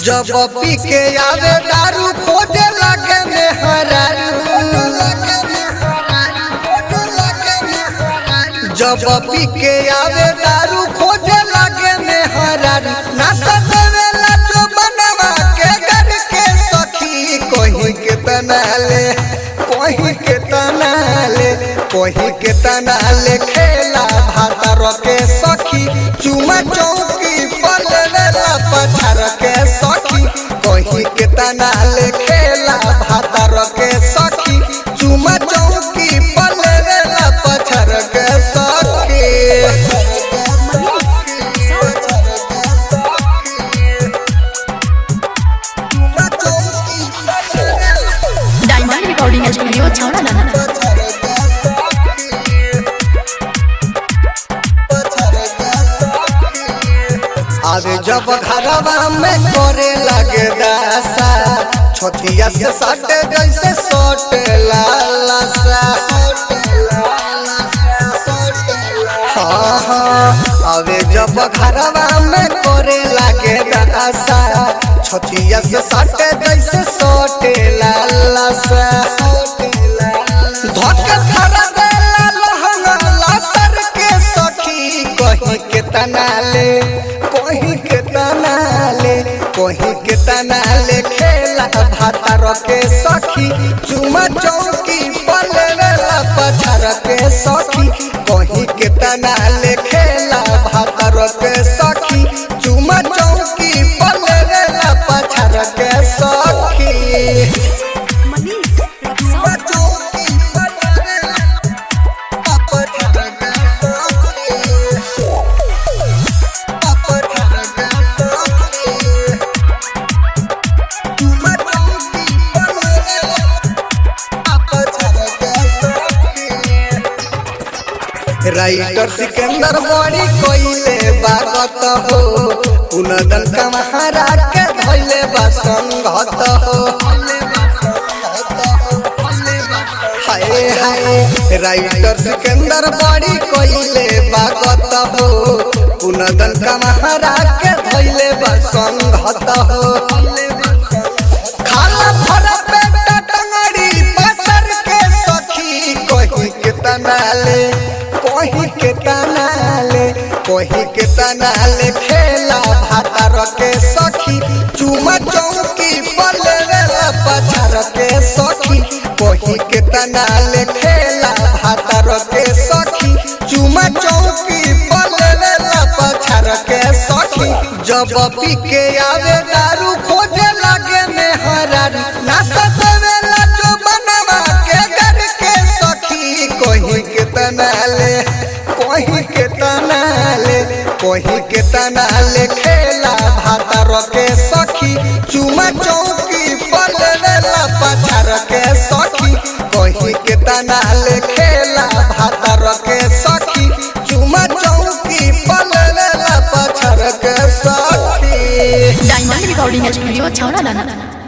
जब पी के आवे दारू खोजे लगे मेहरारू, जब पी के आवे दारू खोजे लगे मेहरारू, नाश्ता देवेला जो बनवा के घर के सखी, कोही के तनाले कोही के तनाले कोही के तनाले खेला भातर के सखी, चुमा चौकी पलवेला पछार के सखी, कोही के तनाले खेला भातर के सखी, चुमा चौकी पलवेला पछार के सखी। डायमंड रिकॉर्डिंग स्टूडियो छौड़ा। अरे जब घरवा में करे लगे दासा, छोटिया से सटे जैसे सोटे लालसा, अरे जब घरवा में करे लगे दासा, छोटिया से सटे जैसे सोटे लालसा, धोके धरा देला लहंगा लातर के सखी, कहीं के तनाले कोही के तनाले कोही के तनाले खेला भातर के सखी, चुमा चौकी पलवेला पछार के सखी, कोही के तनाले खेला भातर के सखी, चुमा चौकी पलवेला पछार के सखी। राइटर सिकंदर बड़ी कोइले बागत हो, उनदन कमहारा के धइले बा संगत हो, हाय हाय राइटर सिकंदर बड़ी कोइले बागत हो, उनदन कमहारा के धइले बा संगत हो, खाला भरा पेट टंगड़ी पसर के सखी, कोही के तनाले कोही के तनाले कोही के तनाले खेला भातर के सखी, चुमा चौकी पलवेला पछार के सखी, कोही के तनाले खेला भातर के सखी, चुमा चौकी पलवेला पछार के सखी, जब पी के आवे दारू खोजे लगे मेहरारू, नाश्ता देवेला जो बनवा के घर के सखी, कोही के तनाले कोही के तनाले कोही के तनाले खेला भातर के सखी, चुमा चौकी पलवेला पछार के सखी, कोही के तनाले खेला भातर के सखी, चुमा चौकी पलवेला पछार के सखी। डायमंड रिकॉर्डिंग स्टूडियो छौड़ा।